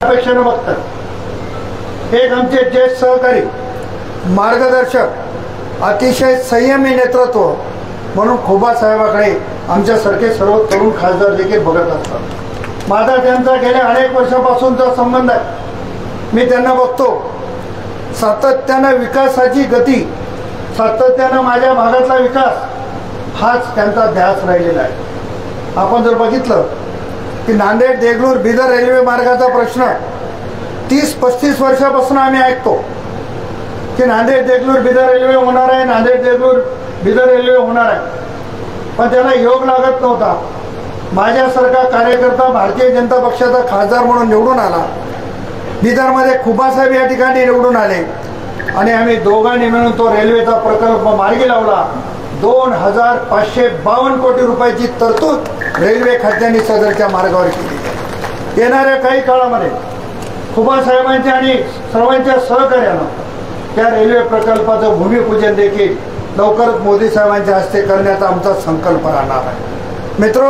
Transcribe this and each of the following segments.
अपेक्षेने बघतात। एक आमचे ज्येष्ठ सहकारी मार्गदर्शक अतिशय संयमी नेतृत्व म्हणून खोबा साहेबाकडे आमच्यासारखे सर्व तरुण खासदार देखील बघत असतात। माझा त्यांचा गेल्या अनेक वर्षापासूनचा संबंध आहे। मी त्यांना बघतो, सातत्यानं विकासाची गती, सातत्यानं माझ्या भागातला विकास हाच त्यांचा ध्यास राहिलेला आहे। आपण जर बघितलं की नांदेड देगलूर बिदर रेल्वे मार्गाचा प्रश्न 30-35 वर्षापासून आम्ही ऐकतो की नांदेड देगलूर बिदर रेल्वे होणार आहे, नांदेड देगलूर बिदर रेल्वे होणार आहे, पण त्याला योग लागत नव्हता। माझ्यासारखा कार्यकर्ता भारतीय जनता पक्षाचा खासदार म्हणून निवडून आला, बिदरमध्ये खुबासाहेब या ठिकाणी निवडून आले आणि आम्ही दोघांनी मिळून तो रेल्वेचा प्रकल्प मार्गी लावला। 2552 कोटी रुपयाची तरतूद रेल्वे खात्याने सदरच्या मार्गावर केली। येणाऱ्या काही काळामध्ये खुबासाहेबांच्या आणि सर्वांच्या सहकार्यानं त्या रेल्वे प्रकल्पाचं भूमिपूजन देखील लवकरच मोदी साहेबांच्या हस्ते करण्याचा आमचा संकल्प राहणार आहे। मित्रो,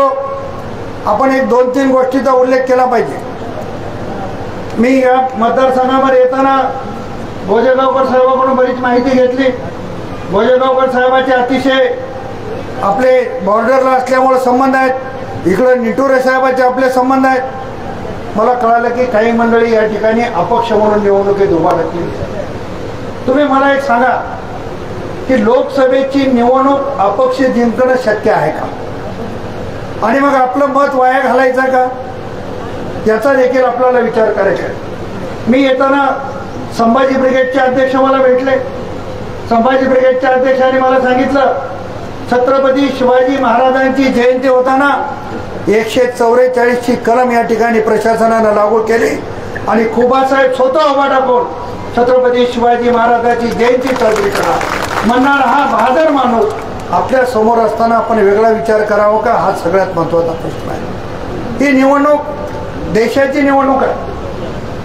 आपण एक 2-3 गोष्टीचा उल्लेख केला पाहिजे। मी या मतदारसंघामध्ये येताना भोजेगावकर साहेबांकडून बरीच माहिती घेतली। भोजेगावकर साहेबांचे अतिशय आपले बॉर्डरला असल्यामुळे संबंध आहेत, इकडे निटुरे साहेबांचे आपले संबंध आहेत। मला कळालं की काही मंडळी या ठिकाणी अपक्ष म्हणून निवडणुकीत उभा राहतील। तुम्ही मला एक सांगा की लोकसभेची निवडणूक अपक्ष जिंकणं शक्य आहे का? आणि मग आपलं मत वाया घालायचं का? याचा देखील आपल्याला विचार करायचा आहे। मी येताना संभाजी ब्रिगेडचे अध्यक्ष मला भेटले। संभाजी ब्रिगेडच्या अध्यक्षांनी मला सांगितलं, छत्रपती शिवाजी महाराजांची जयंती होताना 144ची कलम या ठिकाणी प्रशासनानं लागू केली आणि खुबासाहेब स्वतः उभा टाकून छत्रपती शिवाजी महाराजांची जयंती साजरी करा म्हणणारा हा बहादर माणूस आपल्या समोर असताना आपण वेगळा विचार करावा का? हा सगळ्यात महत्त्वाचा प्रश्न आहे। ही निवडणूक देशाची निवडणूक आहे।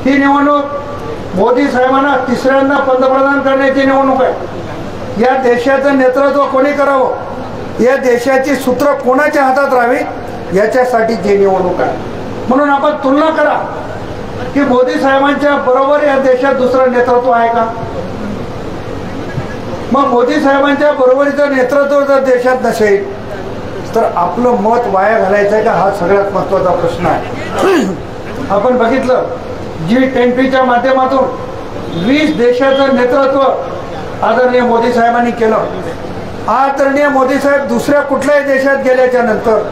ही निवडणूक मोदी साहेबांना तिसऱ्यांदा पंतप्रधान करण्याची निवडणूक आहे। या देशाचं नेतृत्व कोणी करावं, या देशाची सूत्र कोणाच्या हातात राहावी, याच्यासाठीची निवडणूक आहे। म्हणून आपण तुलना करा की मोदी साहेबांच्या बरोबर या देशात दुसरं नेतृत्व आहे का? मग मोदी साहेबांच्या बरोबरीचं नेतृत्व जर देशात नसेल तर आपलं मत वाया घालायचं आहे का? हा सगळ्यात महत्त्वाचा प्रश्न आहे। आपण बघितलं G20च्या माध्यमातून 20 देशाचं नेतृत्व आदरणीय मोदी साहेबांनी केलं। आदरणीय मोदी साहेब दुसऱ्या कुठल्याही देशात गेल्याच्या नंतर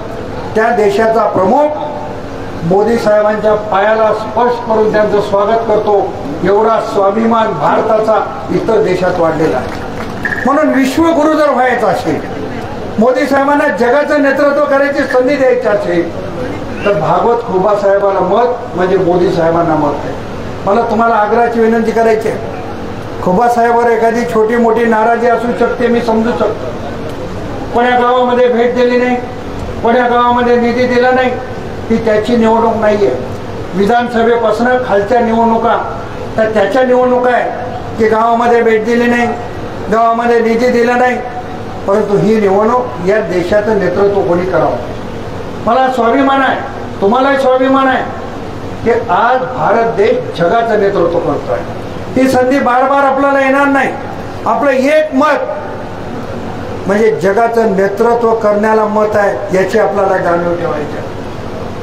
त्या देशाचा प्रमुख मोदी साहेबांच्या पायाला स्पर्श करून त्यांचं स्वागत करतो, एवढा स्वाभिमान भारताचा इतर देशात वाढलेला आहे। म्हणून विश्वगुरु जर व्हायचं असेल, मोदी साहेबांना जगाचं नेतृत्व करायची संधी द्यायची असेल तर भागवत खुबा साहेबांना मत म्हणजे मोदी साहेबांना मत आहे। मला तुम्हाला आग्रहाची विनंती करायची आहे, खुबा साहेबांवर एखादी छोटी मोठी नाराजी असू शकते, मी समजू शकतो। कोण्या गावामध्ये भेट दिली नाही, कोण्या गावामध्ये निधी दिला नाही, ही त्याची निवडणूक नाहीये। विधानसभेपासून खालच्या निवडणुका तर त्याच्या निवडणुका आहे की गावामध्ये भेट दिली नाही, गावामध्ये निधी दिला नाही, परंतु ही निवडणूक या देशाचं नेतृत्व कोणी करावं। मला स्वाभिमान आहे, तुम्हालाही स्वाभिमान आहे की आज भारत देश जगाचं नेतृत्व करतोय। ही संधी बार बार आपल्याला येणार नाही। आपलं एक मत म्हणजे जगाचं नेतृत्व करण्याला मत आहे, याची आपल्याला जाणीव ठेवायची आहे।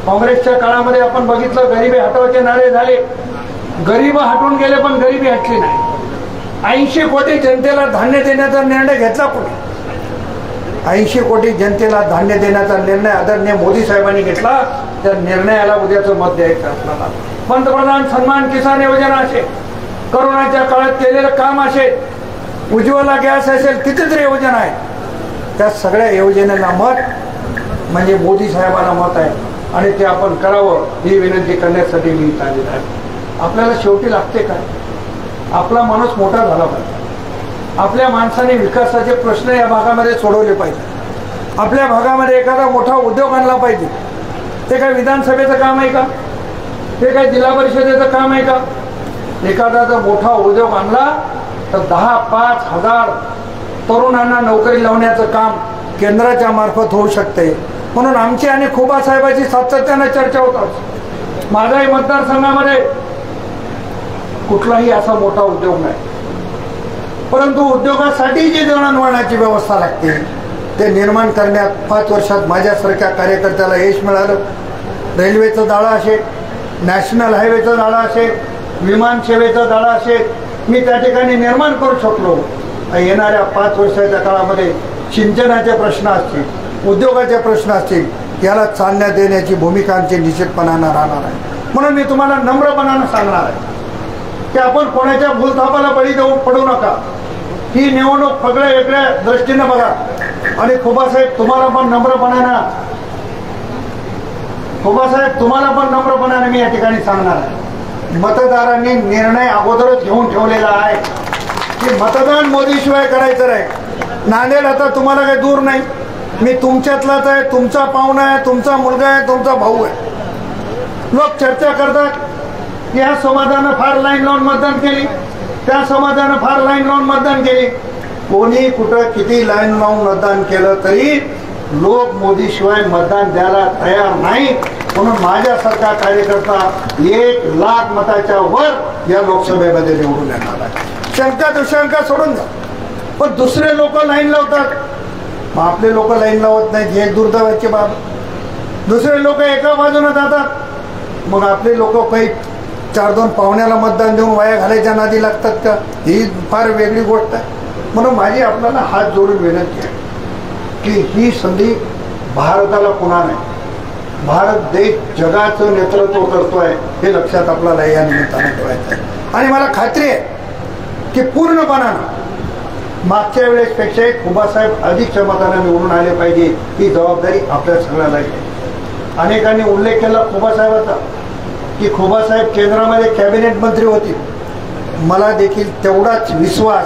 काँग्रेसच्या काळामध्ये आपण बघितलं गरिबी हटवायचे नारे झाले, गरीब हटून गेले पण गरिबी हटली नाही। 80 कोटी जनतेला धान्य देण्याचा निर्णय घेतला कोणी? 80 कोटी जनतेला धान्य देण्याचा निर्णय आदरणीय मोदी साहेबांनी घेतला। त्या निर्णयाला उद्याचं मत द्यायचं असताना पंतप्रधान सन्मान किसान योजना असेल, कोरोनाच्या काळात केलेलं काम असेल, उज्ज्वला गॅस असेल, कितीतरी योजना आहेत, त्या सगळ्या योजनेला मत म्हणजे मोदी साहेबांना मत आहे आणि ते आपण करावं ही विनंती करण्यासाठी मी इथं आलेलो आहे। आपल्याला शेवटी लागते काय? आपला माणूस मोठा झाला पाहिजे। आपल्या माणसाने विकासाचे प्रश्न या भागामध्ये सोडवले पाहिजे। आपल्या भागामध्ये एखादा मोठा उद्योग आणला पाहिजे। ते काय विधानसभेचं काम आहे का? ते काय जिल्हा परिषदेचं काम आहे का? एखादा जर मोठा उद्योग आणला तर 10-5 हजार तरुणांना नोकरी लावण्याचं काम केंद्राच्या मार्फत होऊ शकते। म्हणून आमची आणि खुबा साहेबांची सातत्याने चर्चा होत असते। माझ्याही मतदारसंघामध्ये कुठलाही असा मोठा उद्योग नाही, परंतु उद्योगासाठी जी दळणवळणाची व्यवस्था लागते ते निर्माण करण्यात 5 वर्षात माझ्यासारख्या कार्यकर्त्याला यश मिळालं. रेल्वेचं जाळं असेल, नॅशनल हायवेचं जाळं असेल, विमान सेवेचं जाळं असेल, मी त्या ठिकाणी निर्माण करू शकलो. येणाऱ्या 5 वर्षाच्या काळामध्ये सिंचनाचे प्रश्न असतील, उद्योगाचे प्रश्न असतील, याला चालना देण्याची भूमिका आमची निश्चितपणानं राहणार आहे. म्हणून मी तुम्हाला नम्रपणानं सांगणार आहे की आपण कोणाच्या भूलथापाला बळी देऊ पडू नका. ही निवडणूक सगळ्या वेगळ्या दृष्टीने बघा. आणि खोबासाहेब तुम्हाला पण नम्रपणाने मी या ठिकाणी सांगणार आहे, मतदारांनी निर्णय अगोदरच घेऊन ठेवलेला आहे की मतदान मोदीशिवाय करायचं नाही. नांदेड आता तुम्हाला काही दूर नाही, मी तुमच्यातलाच आहे, तुमचा पाहुणा आहे, तुमचा मुलगा आहे, तुमचा भाऊ आहे. लोक चर्चा करतात या समाजानं फार लाईन लावून मतदान केली, त्या समाजानं फार लाईन लावून मतदान केली. कोणी कुठं किती लाईन लावून मतदान केलं तरी लोक मोदीशिवाय मतदान द्यायला तयार नाही. म्हणून माझ्यासारखा कार्यकर्ता 1,00,000 मताच्या वर या लोकसभेमध्ये निवडून येणार आहे. शंका दुशंका सोडून जा. पण दुसरे लोक लाईन लावतात, मग आपले लोक लाईन लावत नाहीत, हे दुर्दैवाची बाब. दुसरे लोक एका बाजूने जातात, मग आपले लोक काही 4-2 पाहुण्याला मतदान देऊन वाया घालायच्या नादी लागतात का? ही फार वेगळी गोष्ट आहे. म्हणून माझी आपल्याला हात जोडून विनंती आहे की ही संधी भारताला पुन्हा नाही. भारत देश जगाचं नेतृत्व करतोय हे लक्षात आपल्याला या निमित्तानं ठेवायचं आहे. आणि मला खात्री आहे की पूर्णपणानं मागच्या वेळेसपेक्षाही खुबासाहेब अधिक क्षमताने निवडून आले पाहिजे, ही जबाबदारी आपल्या सगळ्याला आहे. अनेकांनी उल्लेख केला खुबासाहेबाचा की खुबासाहेब केंद्रामध्ये कॅबिनेट मंत्री होते. मला देखील तेवढाच विश्वास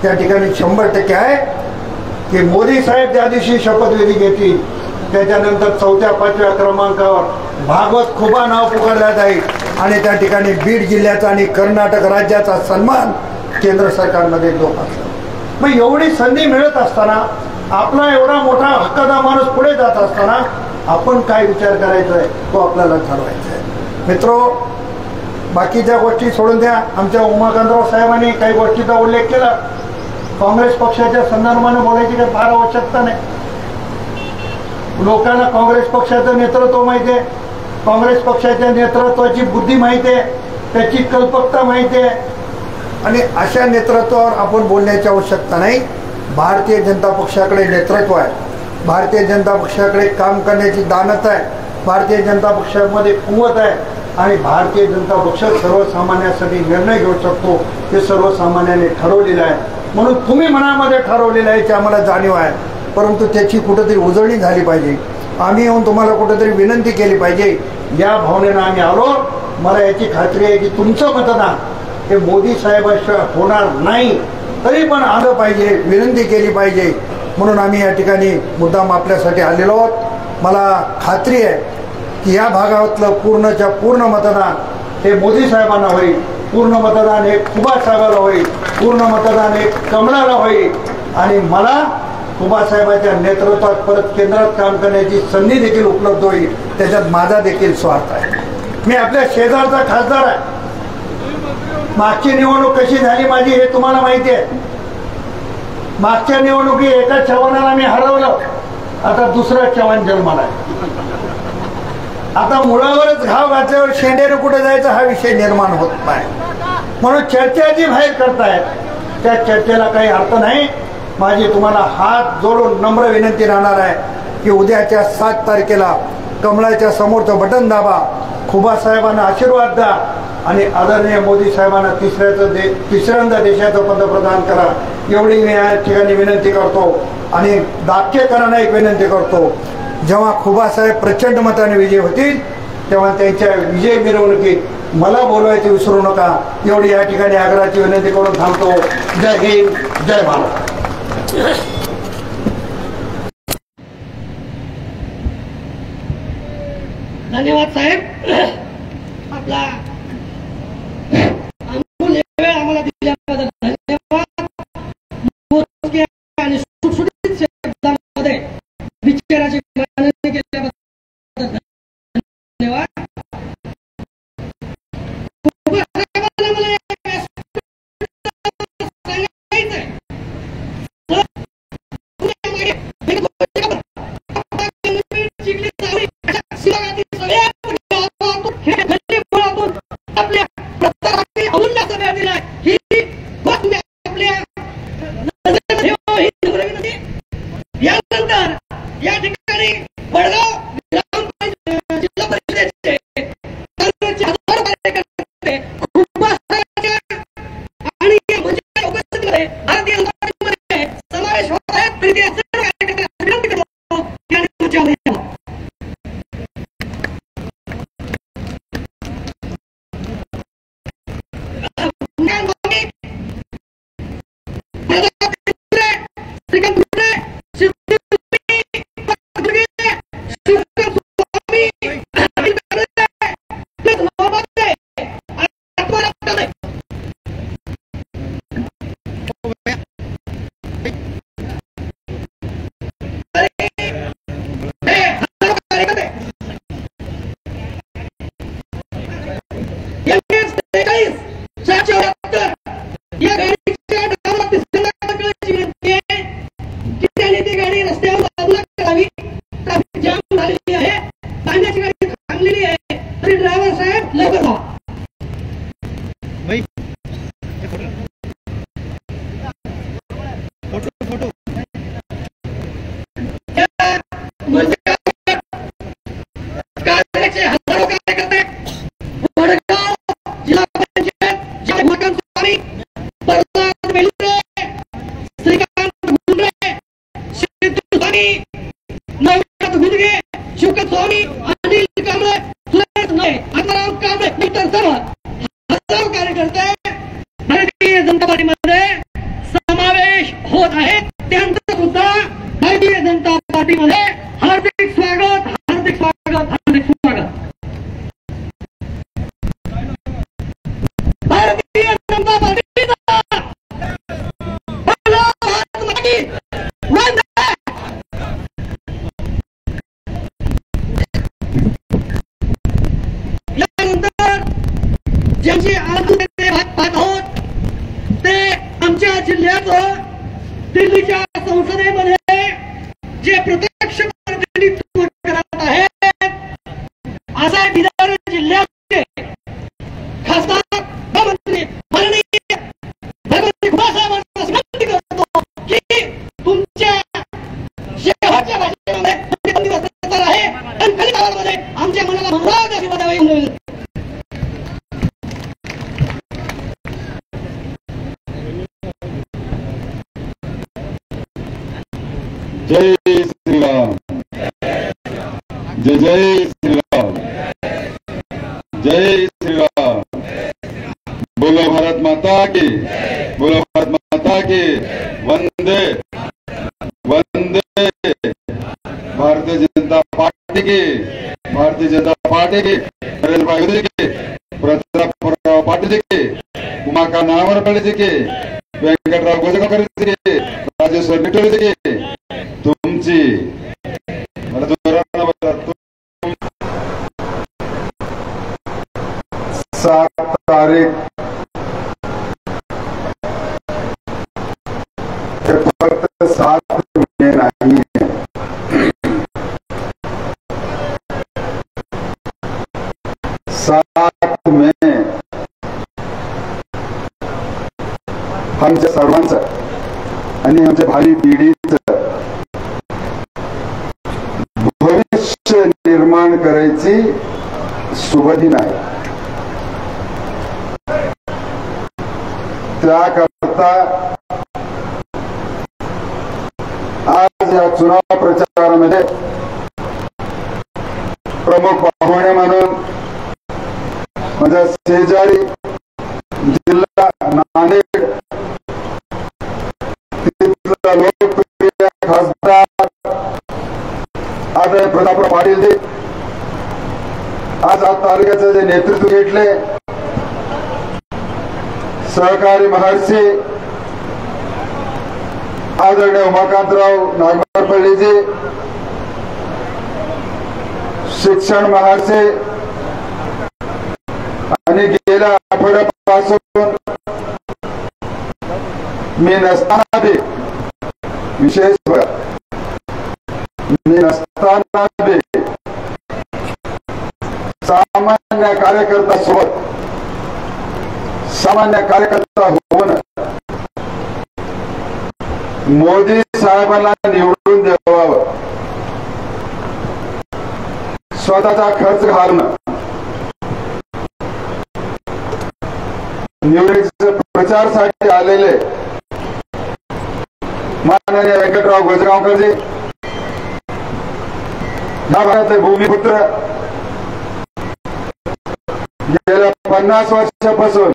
त्या ठिकाणी 100% आहे की मोदी साहेब त्या दिवशी शपथविधी घेतील, त्याच्यानंतर 4-5व्या क्रमांकावर भागवत खुबा नाव पुकारण्यात जाईल आणि त्या ठिकाणी बीड जिल्ह्याचा आणि कर्नाटक राज्याचा सन्मान केंद्र सरकारमध्ये लोक असतात. मग एवढी संधी मिळत असताना, आपला एवढा मोठा हक्काचा माणूस पुढे जात असताना आपण काय विचार करायचा आहे तो आपल्याला ठरवायचा आहे. मित्रो, बाकीच्या गोष्टी सोडून द्या. आमच्या उमाकांतराव साहेबांनी काही गोष्टीचा उल्लेख केला. काँग्रेस पक्षाच्या संदर्भाने बोलायची काही फार आवश्यकता नाही. लोकांना काँग्रेस पक्षाचं नेतृत्व माहिती आहे, काँग्रेस पक्षाच्या नेतृत्वाची बुद्धी माहिती आहे, त्याची कल्पकता माहिती आहे. आणि अशा नेतृत्वावर आपण बोलण्याची आवश्यकता नाही. भारतीय जनता पक्षाकडे नेतृत्व आहे, भारतीय जनता पक्षाकडे काम करण्याची दानत आहे, भारतीय जनता पक्षामध्ये कुवत आहे आणि भारतीय जनता पक्ष सर्वसामान्यांसाठी निर्णय घेऊ शकतो हे सर्वसामान्यांनी ठरवलेलं आहे. म्हणून तुम्ही मनामध्ये ठरवलेलं आहे याची आम्हाला जाणीव आहे, परंतु त्याची कुठेतरी उजळणी झाली पाहिजे. आम्ही येऊन तुम्हाला कुठेतरी विनंती केली पाहिजे, या भावनेनं आम्ही आलो. मला याची खात्री आहे की तुमचं मतदान हे मोदी साहेबाशिवाय होणार नाही, तरी पण आलं पाहिजे, विनंती केली पाहिजे. म्हणून आम्ही या ठिकाणी मुद्दाम आपल्यासाठी आलेलो आहोत. मला खात्री आहे की या भागातलं पूर्णच्या पूर्ण मतदान हे मोदी साहेबांना होईल, पूर्ण मतदान हे खुबा साहेबाला होईल, पूर्ण मतदान हे कमळाला होईल. आणि मला खुबा साहेबांच्या नेतृत्वात परत केंद्रात काम करण्याची संधी देखील उपलब्ध होईल. त्याच्यात माझा देखील स्वार्थ आहे. मी आपल्या शेजारचा खासदार आहे. मागची निवडणूक कशी झाली माझी हे तुम्हाला माहिती आहे. मागच्या निवडणुकीत एका चव्हाणाला मी हरवलं, आता दुसरा चव्हाण जन्माला आहे. आता मुळावरच घाव घातल्यावर शेंडेनं कुठे जायचं हा विषय निर्माण होत नाही. म्हणून चर्चा जी बाहेर करतायत त्या चर्चेला काही अर्थ नाही. माझी तुम्हाला हात जोडून नम्र विनंती राहणार आहे की उद्याच्या 7 तारखेला कमळाच्या समोरचं बटन दाबा, खुबा साहेबांना आशीर्वाद द्या आणि आदरणीय मोदी साहेबांना तिसऱ्यांदा देशाचं पंतप्रधान करा, एवढी मी या ठिकाणी विनंती करतो. आणि दापकेकरांना एक विनंती करतो, जेव्हा खुबा साहेब प्रचंड मताने विजय होतील तेव्हा त्यांच्या विजय मिरवणुकीत मला बोलवायचे विसरू नका, एवढी या ठिकाणी आग्रहाची विनंती करून थांबतो. जय हिंद, जय भारत. धन्यवाद साहेब. आपला अमूल्य वेळ आम्हाला दिल्याबद्दल धन्यवाद. मोजक्या आणि सुटसुटीत शब्दांमध्ये विचाराची मांडणी केल्याबद्दल धन्यवाद. आपल्या प्रत्येकाने अमूल्य असा वेळ दिलाय ही गोष्ट तुम्ही आपल्या नजरेत ठेवा, ही नम्र विनंती. यानंतर या ठिकाणी वडगाव ग्रामपंचायत जिल्हा परिषदेचे हजारो कार्यकर्ते उपस्थित आणि म्हणजे उपस्थितीमध्ये भारतीय जनता पार्टीमध्ये समावेश होत आहेत. तरी ते सर्व कार्यकर्त्यांना विनंती करतो या निवडणुकीमध्ये यावं. या गाडीच्या ड्रायव्हरला दिसण्याची विनंती आहे की त्याने ती गाडी रस्त्यावर बाजूला करावी. ट्रॅफिक जाम झालेली आहे, पाण्याची गाडी थांबलेली आहे, तरी ड्रायव्हर साहेब लवकर व्हा. कार्याचे हजारो कार्यकर्ते वडगाव जिल्हा पंचायत जिल्हा भूषण स्वामी प्रल्हाद बेलुरे, श्रीकांत गुंडे, सिद्धू स्वामी, नवनाथ गुंडगे, शिवकांत स्वामी, अनिल कांबळे, सुरेश नाळे, आत्माराम कांबळे, इतर सर्व हजारो कार्यकर्ते भारतीय जनता पार्टीमध्ये समावेश होत आहेत. त्यांचं सुद्धा भारतीय जनता पार्टीमध्ये हार्दिक स्वागत, हार्दिक स्वागत, हार्दिक स्वागत. भारतीय जनता पार्टीचा बोलो भारत माता की वंदे. यानंतर ज्यांची आजून पाहत आहोत ते आमच्या जिल्ह्याचं दिल्लीच्या संसदेमध्ये जे प्रत्यक्ष प्रतिनिधित्व करत आहेत असा बिदर जिल्ह्याचे खासदार मंत्री माननीय भगवंत खुरासाहेबांना विनंती करतो की तुमच्या शेवटच्या भाषणामध्ये बंदी बसणार आहे आणि खाली काळामध्ये आमच्या मनाला भंगार आशीर्वाद द्यावे. जय श्रीराम, जय जय श्रीराम, जय श्रीराम. बोलो भारत माता की, बोलो भारत माता की वंदे वंदे. भारतीय जनता पार्टी की, भारतीय जनता पार्टी की, नरेंद्र भाई मोदी की, प्रतापराव पाटील जी की, उमाकांत नामवरपल्ली जी की, वेंकटराव गोजगावकर जी की, राजेश्वर निटोरे जी की, तुमची मला जोरानं बोला. 7 तारीख फक्त 7 मे नाही, 7 मे आमच्या सर्वांचं आणि आमच्या भावी पिढीचं भविष्य निर्माण करायची शुभ दिन आहे. त्याकरता आज या चुनाव प्रचारामध्ये प्रमुख पाहुणे म्हणून माझ्या शेजारी जिल्हा नांदेड तिथला लोकप्रिय खासदार आदरणीय प्रतापराव पाटील जी आज तालुक्याचं जे नेतृत्व घेतले, सहकारी महर्षी आदरणीय उमाकांतराव नागवरपल्लीजी, शिक्षण महर्षी आणि गेल्या आठवड्यापासून मी नसताना भी विशेष मी नसताना भी सामान्य कार्यकर्ता सोबत सामान्य कार्यकर्ता होऊन मोदी साहेबांना निवडून द्यावं, स्वतःचा खर्च घालून निवडणुकीच्या प्रचारासाठी आलेले माननीय व्यंकटराव गोजगावकरजी, या भागातले भूमिपुत्र, गेल्या 50 वर्षापासून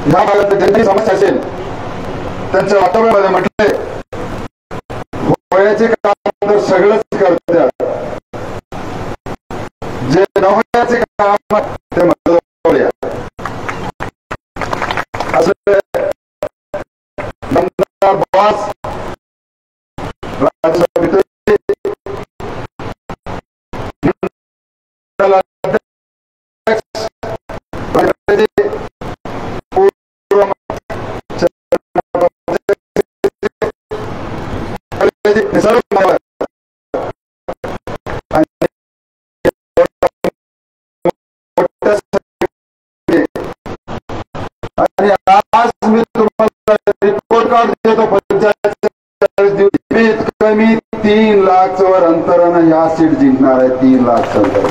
या भागात ज्यांची समस्या असेल त्यांच्या वातावरणामध्ये म्हटले वयाचे काम तर सगळंच करतात, जे नव्याचे काम ते मदत असं बॉस आणि आज मी तुम्हाला रिपोर्ट कार्ड देतो. कमी 3 लाख वर अंतरानं ह्या सीट जिंकणार आहे. 3 लाख अंतर.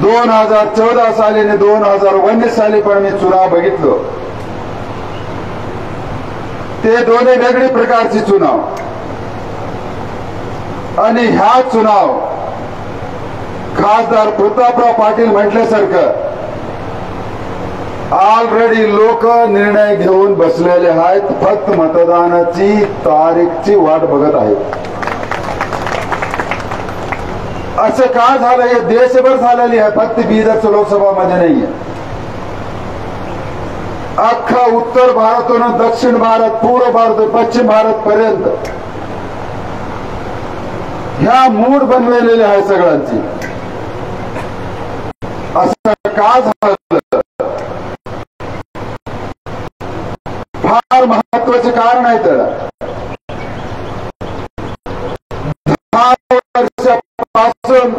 2014 साली आणि 2019 साली पण मी चुनाव बघितलो. ते दोन्ही वेगळी प्रकारची चुनाव आणि ह्या चुनाव खासदार प्रतापराव पाटील म्हटल्यासारखं ऑलरेडी लोक निर्णय घेऊन बसलेले आहेत. फक्त मतदानाची तारीखची वाट बघत आहेत. असं का झालं हे देशभर झालेली आहे, फक्त बिदरच्या लोकसभामध्ये नाहीये. अख्खा उत्तर भारतातून दक्षिण भारत, पूर्व भारत, पश्चिम भारत पर्यंत ह्या मूड बनवलेली आहे सगळ्यांची. असं का झालं? फार महत्वाचे कारण आहे. त्याला 10 वर्षापासून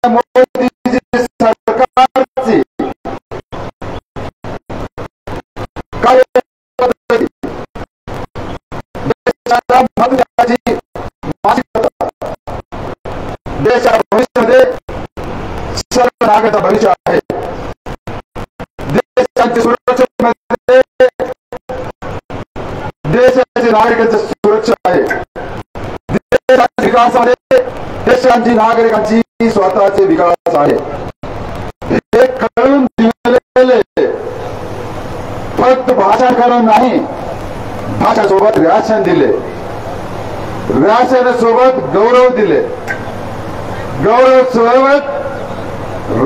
मोदी सरकारची कार्यपद्धती देशाच्या भविष्यामध्ये सर्व नागरिक भविष्य आहे. देशाची सुरक्षेमध्ये देशाच्या नागरिकांची सुरक्षा आहे. देशाच्या विकासामध्ये देशांची नागरिकांची स्वतःचे विकास आहे. हे कळून दिलेले फक्त भाषण करून नाही, भाषासोबत रॅशन दिले, रॅशनसोबत गौरव दिले, गौरव सोबत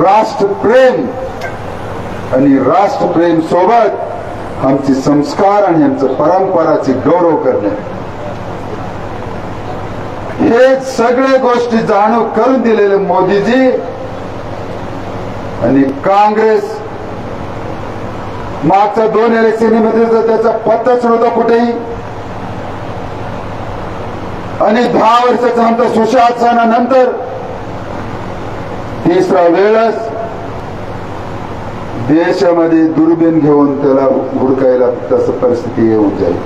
राष्ट्रप्रेम आणि राष्ट्रप्रेम सोबत आमचे संस्कार आणि आमच्या परंपराचे गौरव करणे, हे सगळे गोष्टी जाणीव करून दिलेले मोदीजी आणि काँग्रेस मागच्या 2 इलेक्शनमध्ये तर त्याचा पत्ताच नव्हता कुठेही. आणि 10 वर्षाचा आमचा सुशासनानंतर तिसरा वेळच देशामध्ये दुर्बीण घेऊन त्याला हुडकायला तसं परिस्थिती येऊन जाईल.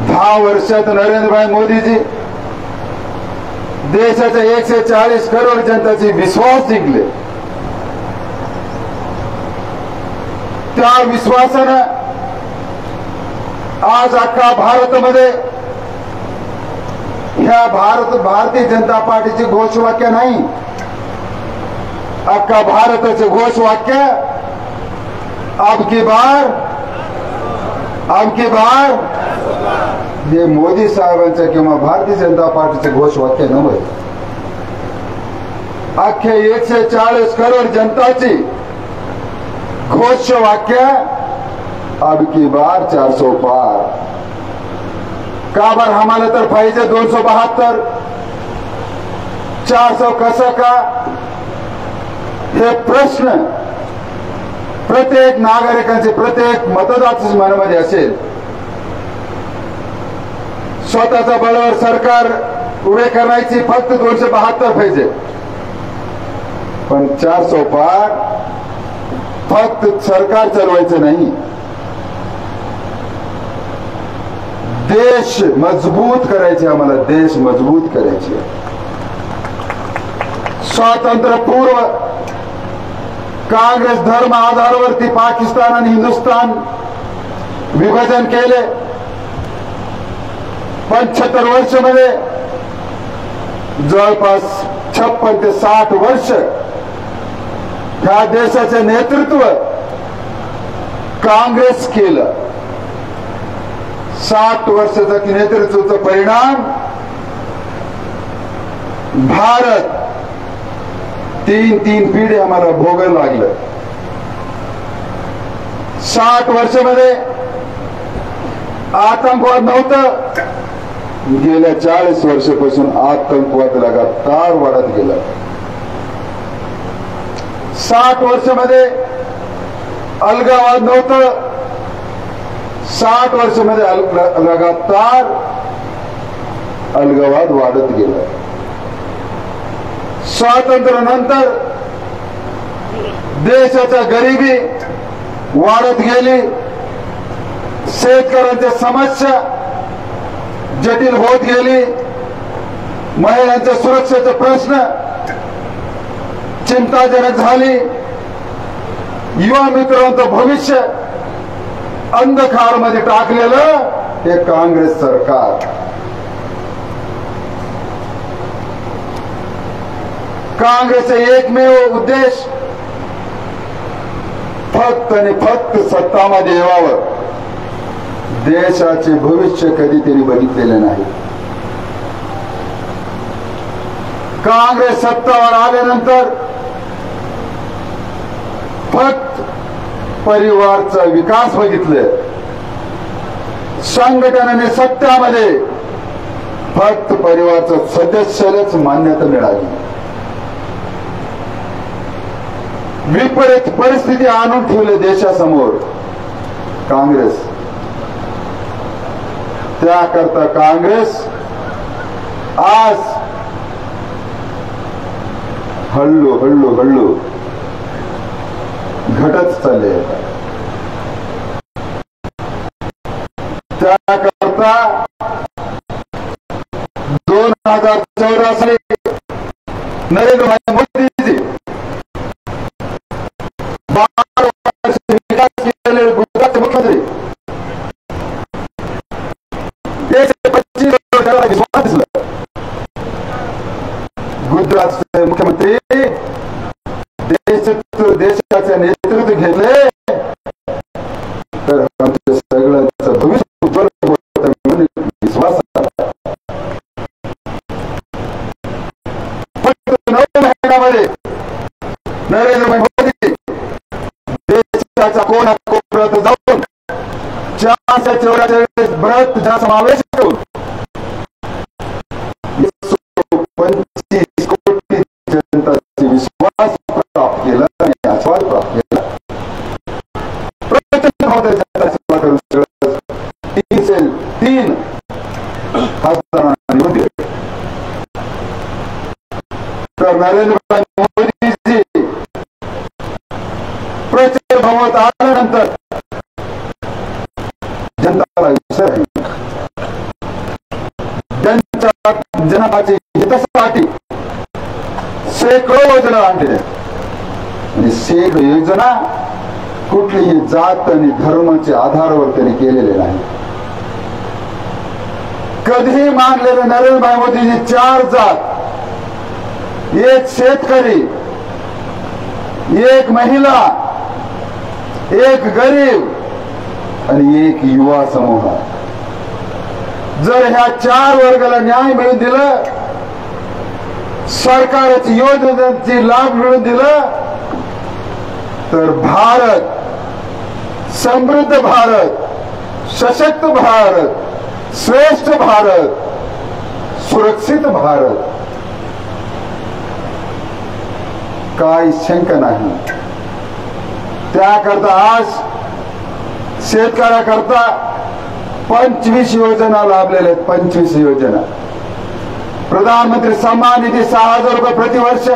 10 वर्षात नरेंद्रभाई मोदीजी देशाच्या 140 करोड जनतेचे विश्वास जिंकले. त्या विश्वासानं आज अख्खा भारतामध्ये ह्या भारतीय जनता पार्टीचे घोषवाक्य नाही, अख्खा भारताचे घोषवाक्य अब की बार हे मोदी साहेबांचं किंवा भारतीय जनता पार्टीचे घोषवाक्य नव्हे. अख्खे 140 करोड जनताची घोषवाक्य अब की बार 400 पार. का बर आम्हाला तर पाहिजे 272, 400 कसं का? हे प्रश्न प्रत्येक नागरिकांचे, प्रत्येक मतदात्याच्या मनामध्ये असेल. स्वतःच्या बळावर सरकार उभे करण्याची फक्त 272 पाहिजे, पण 400 पार फक्त सरकार चालवायचं नाही, देश मजबूत करायचे, आम्हाला देश मजबूत करायचे। स्वातंत्र्यपूर्व काँग्रेस धर्म आधारावरती पाकिस्तान आणि हिंदुस्थान विभाजन केले। 75 वर्षामध्ये जवळपास 56 ते 60 वर्ष ह्या देशाचे नेतृत्व काँग्रेस केलं। 60 वर्षाचा नेतृत्वाचा परिणाम भारत 3 पिढी आम्हाला भोगायला लागलं। 60 वर्षामध्ये आतंकवाद नव्हतं, गेल्या 40 वर्षापासून आतंकवाद लगातार वाढत गेला। 60 वर्षामध्ये अलगावाद नव्हतं, 60 वर्षामध्ये लगातार अलगावाद वाढत गेला। स्वातंत्र्यानंतर देशाच्या गरिबी वाढत गेली, शेतकऱ्यांच्या समस्या जटिल होत गेली, महिलांच्या सुरक्षेचा प्रश्न चिंताजनक झाली, युवा मित्रांचं भविष्य अंधकारमध्ये टाकलेलं हे काँग्रेस सरकार। काँग्रेसचा एकमेव उद्देश फक्त आणि फक्त सत्तामध्ये यावं, देशाचे भविष्य कधी त्यांनी बघितलेले नाही। काँग्रेस सत्तावर आल्यानंतर फक्त परिवारचा विकास बघितले, संघटनेने सत्तामध्ये फक्त परिवारच्या सदस्यालाच मान्यता मिळाली। विपरीत परिस्थिती आणून ठेवली देशासमोर काँग्रेस। त्याकरता काँग्रेस आज हळू हळू हळू घटत चालले। त्याकरता 2014 साली नरेंद्र भाई मोदीजी 12 वर्ष विकास केलेले गुजरातचे मुख्यमंत्री, गुजरातचे मुख्यमंत्री देशाचे नेतृत्व घेतले तर आमच्या सगळ्यांचं भविष्य उज्ज्वल होतं म्हणून विश्वास आहे। फक्त 9 महिन्यामध्ये नरेंद्र भाई मोदी देशाच्या कोणाकोपऱ्यात जाऊन 444 बृहत जनसमावेश करून 125 कोटी जनताची विश्वास प्राप्त केला आणि आस्वाद प्राप्त केला। जनता सेवा करून 3 हजार निवडून दिले। तर नरेंद्र भाई मोदीजी प्रचार भवनात आल्यानंतर जनताला विसर आहे, त्यांच्या जनाची हितासाठी शेकडो योजना आणल्या आणि शेकडो योजना कुठलीही जात आणि धर्माच्या आधारावर त्यांनी केलेले नाही। कधीही मानलेले नरेंद्र भाई मोदीजी 4 जात, 1 शेतकरी, 1 महिला, 1 गरीब आणि 1 युवा समूह। जर ह्या 4 वर्गाला न्याय मिळून दिलं, सरकारची योजनांची लाभ मिळून दिलं तर भारत समृद्ध भारत, सशक्त भारत, श्रेष्ठ भारत, सुरक्षित भारत, काही शंका नाही। त्याकरता आज शेतकऱ्याकरता 25 योजना लाभलेल्या आहेत. 25 योजना. प्रधानमंत्री सन्मान निधी 6,000 रुपये प्रतिवर्ष.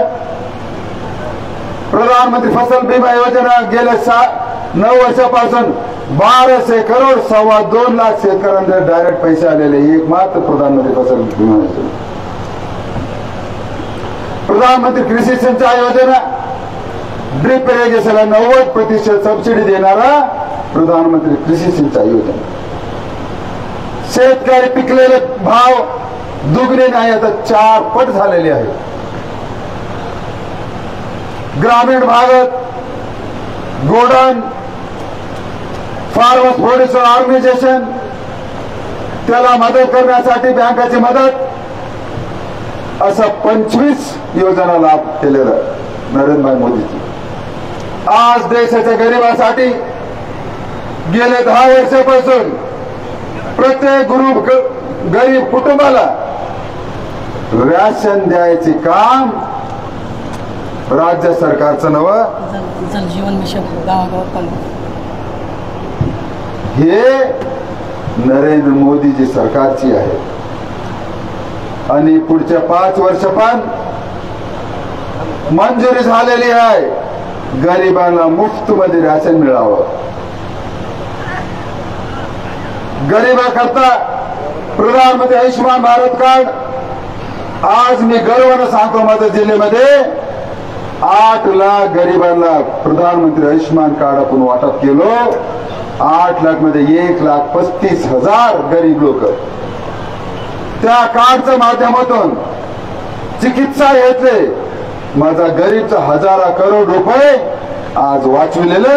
प्रधानमंत्री फसल बीमा योजना गेल्या 9 वर्षापासून 1200 करोड 2.25 लाख शेतकऱ्यांना डायरेक्ट पैसे आलेले. एक मात्र प्रधानमंत्री फसल बीमा योजना. प्रधानमंत्री कृषी सिंचाई योजना ड्रिप इरिगेशनला 90% सबसिडी देणारा प्रधानमंत्री कृषी सिंचाई योजना. शेतकरी पिकलेले भाव दुगणे नाही, आता 4 पट झालेले आहेत. ग्रामीण भागात गोडाऊन फार्मर्स प्रोड्युसर ऑर्गनायझेशन त्याला मदत करण्यासाठी बँकाची मदत, असा 25 योजना लाभ केलेला नरेंद्रभाई मोदीजी. आज देशाच्या गरिबांसाठी गेले 10 वर्षापासून प्रत्येक गरीब कुटुंबाला रॅशन द्यायचे काम राज्य सरकारचं नवं. जल जीवन मिशन गावागावात हे नरेंद्र मोदीजी सरकारची आहे. आणि पुढच्या 5 वर्ष पण मंजुरी झालेली आहे. गरिबांना मुफ्त मध्ये राशन मिळावं. गरिबांकरता प्रधानमंत्री आयुष्यमान भारत कार्ड. आज मी गर्वानं सांगतो माझ्या जिल्ह्यामध्ये 8 लाख गरिबांना प्रधानमंत्री आयुष्यमान कार्ड आपण वाटप केलो. 8 लाख मध्ये 1,35,000 गरीब लोक त्या कार्डच्या माध्यमातून चिकित्सा घेतले. माझा गरीबचा 1000 करोड रुपये आज वाचविलेलं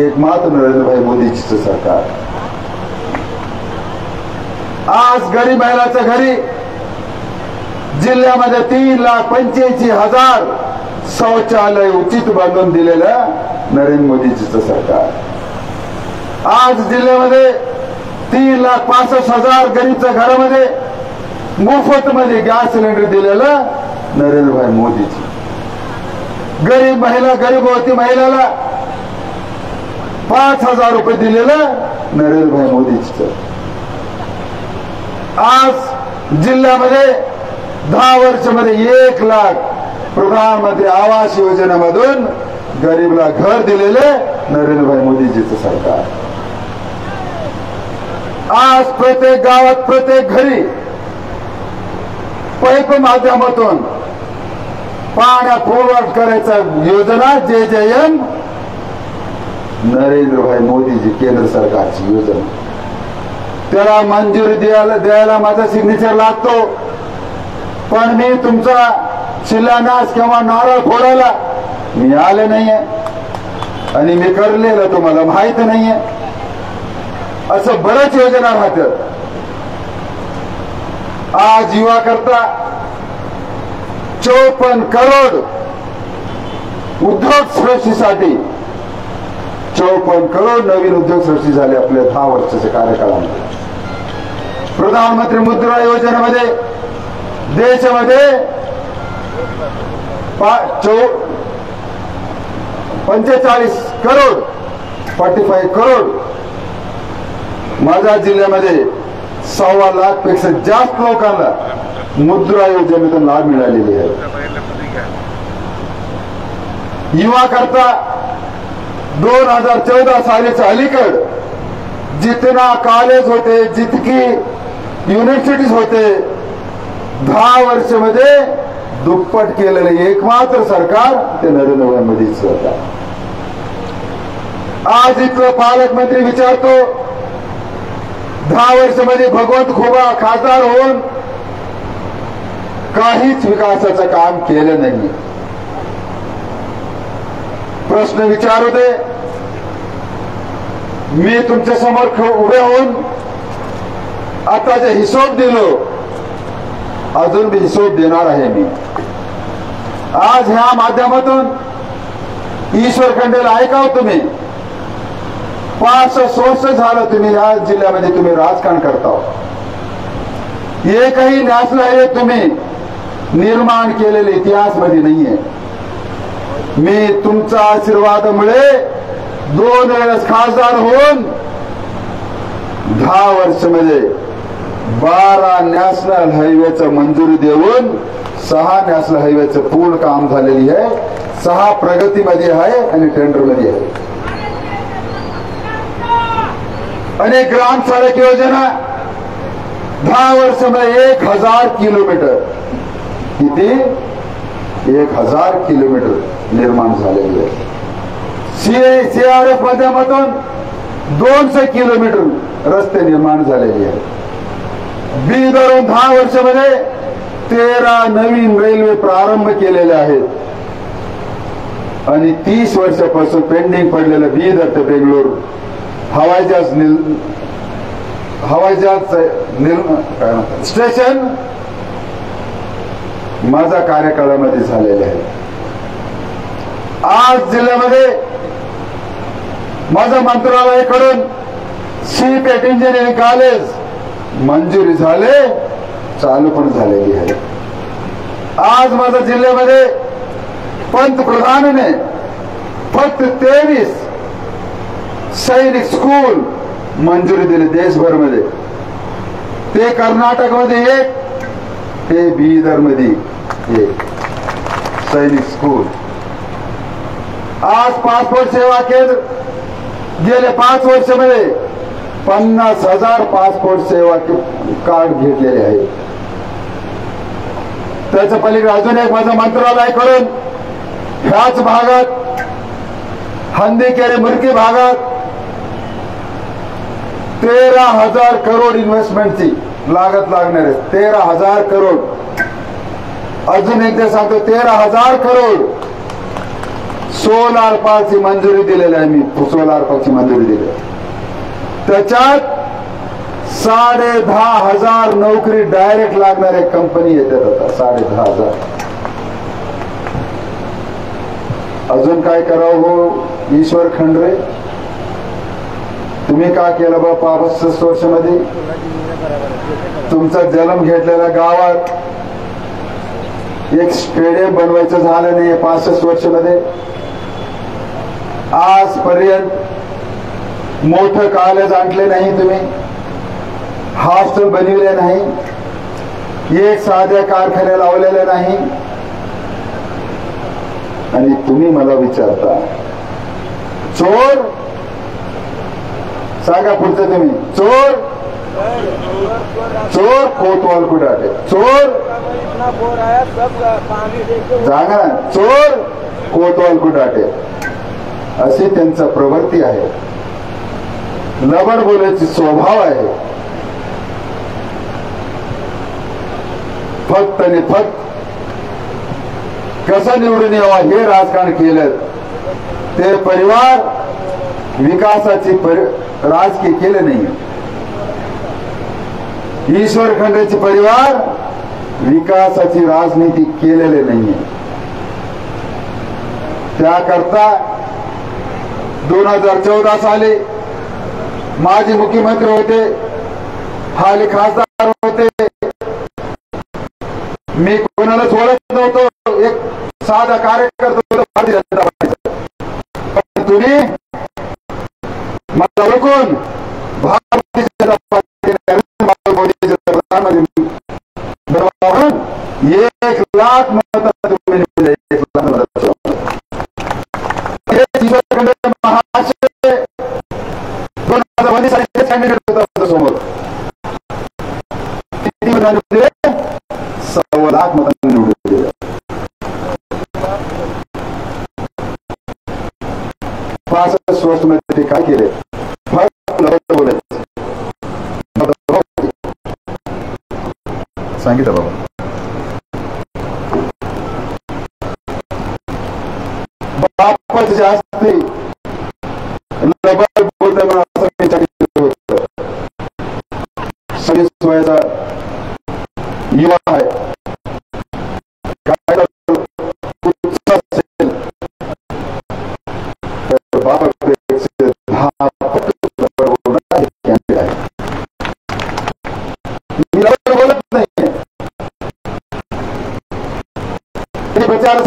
एक मात्र नरेंद्रभाई मोदीजीचं सरकार. आज गरीब महिलाच्या घरी जिल्ह्यामध्ये 3,85,000 शौचालय उचित बांधून दिलेलं नरेंद्र मोदीजीचं सरकार. आज जिल्ह्यामध्ये 3,65,000 गरीबच्या घरामध्ये मोफत मध्ये गॅस सिलेंडर दिलेलं नरेंद्रभाई मोदीजी. गरीब महिला गर्भवती महिलाला 5,000 रुपये दिलेलं नरेंद्रभाई मोदीजीचं. आज जिल्ह्यामध्ये 10 वर्षामध्ये 1 लाख प्रधानमंत्री आवास योजनेमधून गरीबला घर दिलेले नरेंद्रभाई मोदीजीचं सरकार. आज प्रत्येक गावात प्रत्येक घरी पाईप माध्यमातून पाण्या पुरवठा करायचा योजना JJM नरेंद्रभाई मोदीजी केंद्र सरकारची योजना. त्याला मंजुरी द्यायला माझा सिग्नेचर लागतो. पण मी तुमचा शिलान्यास किंवा नारळ फोडायला मी आले नाहीये आणि मी करलेलं तुम्हाला माहित नाहीये. असं बऱ्याच योजना राहतात. आज युवा करता 54 करोड उद्योग सृष्टीसाठी 54 करोड नवीन उद्योग सृष्टी झाले आपल्या 10 वर्षाच्या कार्यकाळामध्ये. प्रधानमंत्री मुद्रा योजनेमध्ये देशामध्ये 45 करोड 45 करोड माझ्या जिल्ह्यामध्ये 1.25 लाख पेक्षा जास्त लोकांना मुद्रा योजनेतून लाभ मिळालेले आहे. युवा करता 2014 सालीच्या अलीकड जितना कॉलेज होते जितकी युनिव्हर्सिटीज होते 10 वर्षामध्ये दुप्पट केलेलं एकमात्र सरकार ते नरेंद्रभाई मोदी सरकार. आज इथलं पालकमंत्री विचारतो 10 वर्षामध्ये भगवंत खुबा खासदार होऊन काहीच विकासाचं काम केलं नाही. प्रश्न विचारू दे. मी तुमच्या समोर उभे होऊन आता जे हिशोब दिलो अजून मी हिशोब देणार आहे. मी आज ह्या माध्यमातून ईश्वर खंडेला ऐकाव. तुम्ही 500 वर्ष झालं तुम्ही या जिल्ह्यामध्ये तुम्ही राजकारण करता. एकही नॅशनल हायवे तुम्ही निर्माण केलेले इतिहास मध्ये नाहीये. मी तुमच्या आशीर्वादामुळे 2 वेळेस खासदार होऊन 10 वर्षामध्ये 12 नॅशनल हायवेचं मंजुरी देऊन 6 नॅशनल हायवेचं पूर्ण काम झालेली आहे, 6 प्रगतीमध्ये आहे आणि टेंडर मध्ये आहे. आणि ग्राम सडक योजना 10 वर्षामध्ये 1000 किलोमीटर, किती 1000 किलोमीटर निर्माण झालेली आहे. CRF माध्यमातून 200 किलोमीटर रस्ते निर्माण झालेले आहेत. बीदरून 10 वर्षामध्ये 13 नवीन रेल्वे प्रारंभ केलेले आहेत. आणि 30 वर्षापासून पेंडिंग पडलेलं बीदर ते बेंगळूर हवाईजहाज स्टेशन माझ्या कार्यकाळामध्ये झालेले आहे. आज जिल्ह्यामध्ये माझ्या मंत्रालयाकडून सीपेट इंजिनिअरिंग कॉलेज मंजुरी झाले, चालू पण झालेली आहे. आज माझ्या जिल्ह्यामध्ये पंतप्रधानाने फक्त 23 सैनिक स्कूल मंजुरी दिली देशभर मध्ये. ते कर्नाटक मध्ये 1, ते बीदर मध्ये 1 सैनिक स्कूल. आज पासपोर्ट सेवा केंद्र गेले 5 वर्षामध्ये 50,000 पासपोर्ट सेवा कार्ड घेतलेले आहेत. त्याच्या पलीकडे अजून एक माझं मंत्रालयाकडून ह्याच भागात हंदीकेरे मुरकी भागात 13,000 करोड इन्व्हेस्टमेंटची लागत लागणार आहे. 13,000 करोड. अजून एकदा सांगतो 13,000 करोड सोलार पार्कची मंजुरी दिलेली आहे. मी सोलार पार्कची मंजुरी दिली. त्याच्यात 10,500 नोकरी डायरेक्ट लागणाऱ्या कंपनी येतात आता. 10,500. अजून काय करावं हो ईश्वर खंडरे, तुम्ही का केलं बा 65 वर्षामध्ये? तुमचा जन्म घेतलेल्या गावात एक स्टेडियम बनवायचं झालं नाही 65 वर्षामध्ये. आजपर्यंत मोठं कॉलेज आणले नाही तुम्ही, हॉस्टेल बनविले नाही, एक साध्या कारखाने लावलेले नाही. आणि तुम्ही मला विचारता चोर? सांगा पुढचं तुम्ही. चोर चोर कोतवाल को डाटे. चोर सांगा ना. चोर कोतवाल को डाटे. अशी त्यांचा प्रवृत्ती आहे. लबाड बोलायची स्वभाव आहे. फक्त आणि फक्त कसं निवडून यावा हे राजकारण केलं. ते परिवार विकासाची राजकीय केले नाही. ईश्वर खंड्रेचे परिवार विकासाची राजनीती केलेले नाहीये. त्याकरता 2014 साली माजी मुख्यमंत्री होते, हाली खासदार होते. मी कोणालाच ओळखत नव्हतो, एक साधा कार्यकर्ता होता भारतीय जनता पार्टीचा. पण तुम्ही मला ओळखून भारतीय जनता पार्टी नरेंद्र मोदीचे प्रधानमंत्री बनवून 1 लाख मत तुम्ही निवडले. 1 लाख मत. हे महाराष्ट्र 2022 साली कॅन्डिडेट होता समोर. किती मतांनी दिले? 1.25 लाख मतांनी निवडून दिले. 65 वर्षामध्ये काय केले? फक्त बोलायचं. सांगितलं बाबा. बापाच जास्ती लबाड बोलताना असं विचारित होतं. 26 वयाचा युवा आहे, काय असेल तर बापापेक्षा 10 पट आहे. मी लबाड बोलत नाही. प्रचार